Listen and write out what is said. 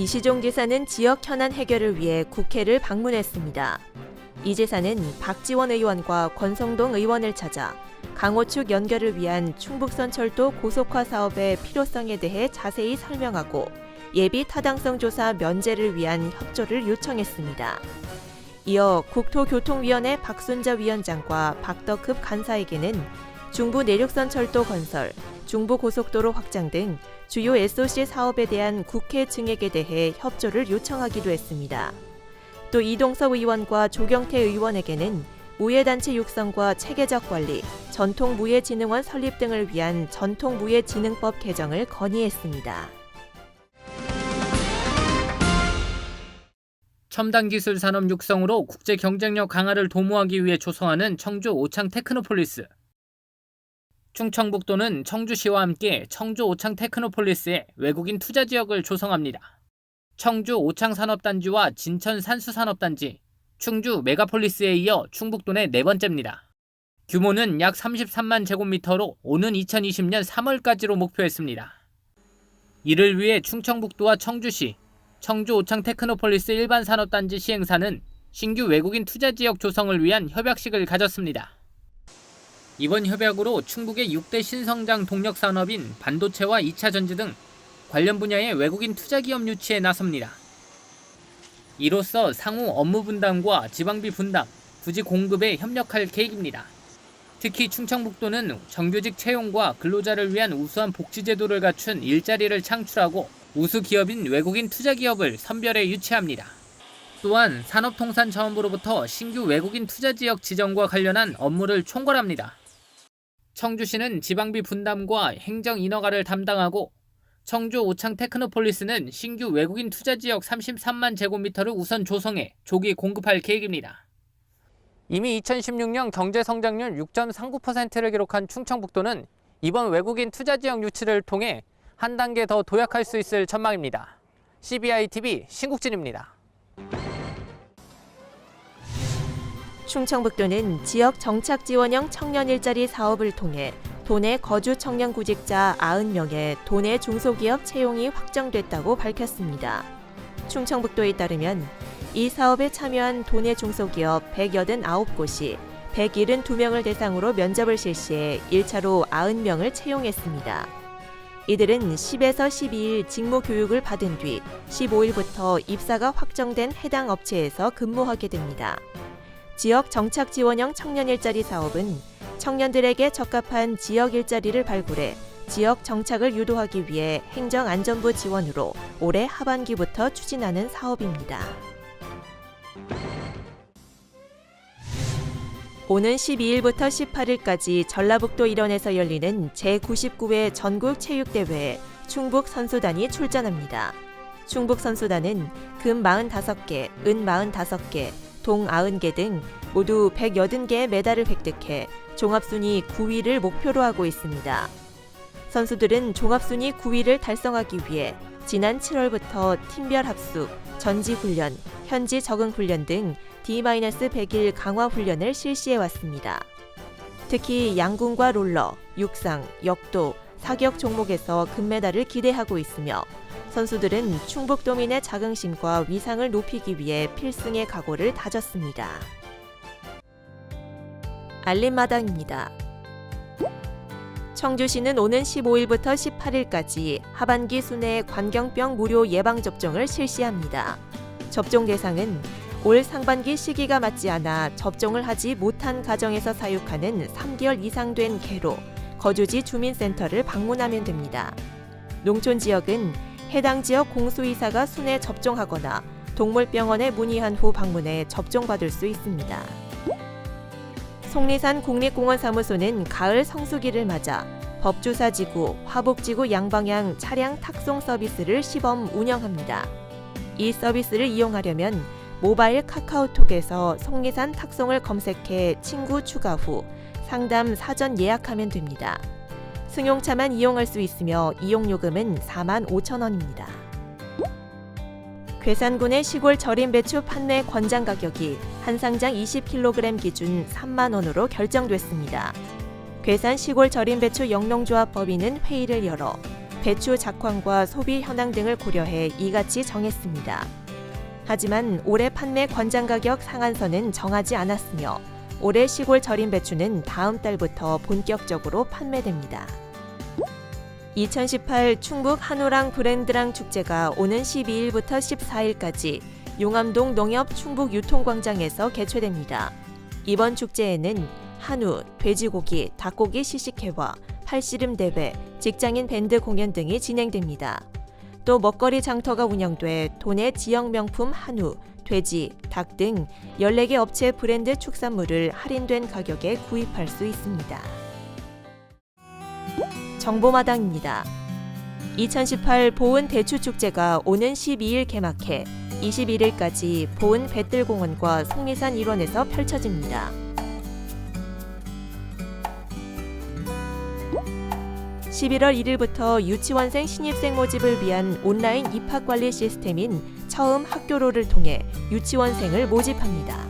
이시종 지사는 지역 현안 해결을 위해 국회를 방문했습니다. 이 지사는 박지원 의원과 권성동 의원을 찾아 강호축 연결을 위한 충북선 철도 고속화 사업의 필요성에 대해 자세히 설명하고 예비 타당성 조사 면제를 위한 협조를 요청했습니다. 이어 국토교통위원회 박순자 위원장과 박덕흡 간사에게는 중부 내륙선 철도 건설, 중부고속도로 확장 등 주요 SOC 사업에 대한 국회 증액에 대해 협조를 요청하기도 했습니다. 또 이동섭 의원과 조경태 의원에게는 무예단체 육성과 체계적 관리, 전통무예진흥원 설립 등을 위한 전통무예진흥법 개정을 건의했습니다. 첨단 기술 산업 육성으로 국제 경쟁력 강화를 도모하기 위해 조성하는 청주 오창 테크노폴리스. 충청북도는 청주시와 함께 청주 오창 테크노폴리스에 외국인 투자 지역을 조성합니다. 청주 오창 산업단지와 진천 산수 산업단지, 충주 메가폴리스에 이어 충북도 내 네 번째입니다. 규모는 약 33만 제곱미터로 오는 2020년 3월까지로 목표했습니다. 이를 위해 충청북도와 청주시, 청주 오창 테크노폴리스 일반 산업단지 시행사는 신규 외국인 투자 지역 조성을 위한 협약식을 가졌습니다. 이번 협약으로 충북의 6대 신성장 동력 산업인 반도체와 2차 전지 등 관련 분야의 외국인 투자 기업 유치에 나섭니다. 이로써 상호 업무 분담과 지방비 분담, 부지 공급에 협력할 계획입니다. 특히 충청북도는 정규직 채용과 근로자를 위한 우수한 복지 제도를 갖춘 일자리를 창출하고 우수 기업인 외국인 투자 기업을 선별해 유치합니다. 또한 산업통상자원부로부터 신규 외국인 투자 지역 지정과 관련한 업무를 총괄합니다. 청주시는 지방비 분담과 행정 인허가를 담당하고 청주 오창 테크노폴리스는 신규 외국인 투자 지역 33만 제곱미터를 우선 조성해 조기 공급할 계획입니다. 이미 2016년 경제 성장률 6.39%를 기록한 충청북도는 이번 외국인 투자 지역 유치를 통해 한 단계 더 도약할 수 있을 전망입니다. CBI-TV 신국진입니다. 충청북도는 지역 정착 지원형 청년 일자리 사업을 통해 도내 거주 청년 구직자 90명의 도내 중소기업 채용이 확정됐다고 밝혔습니다. 충청북도에 따르면 이 사업에 참여한 도내 중소기업 189곳이 172명을 대상으로 면접을 실시해 1차로 90명을 채용했습니다. 이들은 10에서 12일 직무 교육을 받은 뒤 15일부터 입사가 확정된 해당 업체에서 근무하게 됩니다. 지역 정착 지원형 청년 일자리 사업은 청년들에게 적합한 지역 일자리를 발굴해 지역 정착을 유도하기 위해 행정안전부 지원으로 올해 하반기부터 추진하는 사업입니다. 오는 12일부터 18일까지 전라북도 일원에서 열리는 제99회 전국체육대회에 충북 선수단이 출전합니다. 충북 선수단은 금 45개, 은 45개, 동 90개 등 모두 180개의 메달을 획득해 종합순위 9위를 목표로 하고 있습니다. 선수들은 종합순위 9위를 달성하기 위해 지난 7월부터 팀별 합숙, 전지훈련, 현지 적응훈련 등 D-100일 강화훈련을 실시해왔습니다. 특히 양궁과 롤러, 육상, 역도, 사격 종목에서 금메달을 기대하고 있으며 선수들은 충북도민의 자긍심과 위상을 높이기 위해 필승의 각오를 다졌습니다. 알림마당입니다. 청주시는 오는 15일부터 18일까지 하반기 순회 관경병 무료 예방접종을 실시합니다. 접종 대상은 올 상반기 시기가 맞지 않아 접종을 하지 못한 가정에서 사육하는 3개월 이상 된 개로 거주지 주민센터를 방문하면 됩니다. 농촌 지역은 해당 지역 공수의사가 순회 접종하거나 동물병원에 문의한 후 방문해 접종받을 수 있습니다. 속리산 국립공원 사무소는 가을 성수기를 맞아 법주사지구, 화북지구 양방향 차량 탁송 서비스를 시범 운영합니다. 이 서비스를 이용하려면 모바일 카카오톡에서 속리산 탁송을 검색해 친구 추가 후 상담 사전 예약하면 됩니다. 승용차만 이용할 수 있으며 이용요금은 45,000원입니다. 괴산군의 시골 절임 배추 판매 권장 가격이 한 상장 20kg 기준 3만 원으로 결정됐습니다. 괴산 시골 절임 배추 영농조합 법인은 회의를 열어 배추 작황과 소비 현황 등을 고려해 이같이 정했습니다. 하지만 올해 판매 권장 가격 상한선은 정하지 않았으며 올해 시골 절임 배추는 다음 달부터 본격적으로 판매됩니다. 2018 충북 한우랑 브랜드랑 축제가 오는 12일부터 14일까지 용암동 농협 충북 유통광장에서 개최됩니다. 이번 축제에는 한우, 돼지고기, 닭고기 시식회와 팔씨름 대회, 직장인 밴드 공연 등이 진행됩니다. 또 먹거리 장터가 운영돼 도내 지역 명품 한우, 돼지, 닭 등 14개 업체 브랜드 축산물을 할인된 가격에 구입할 수 있습니다. 정보마당입니다. 2018 보은 대추축제가 오는 12일 개막해 21일까지 보은 뱃들공원과 속리산 일원에서 펼쳐집니다. 11월 1일부터 유치원생 신입생 모집을 위한 온라인 입학관리 시스템인 처음 학교로를 통해 유치원생을 모집합니다.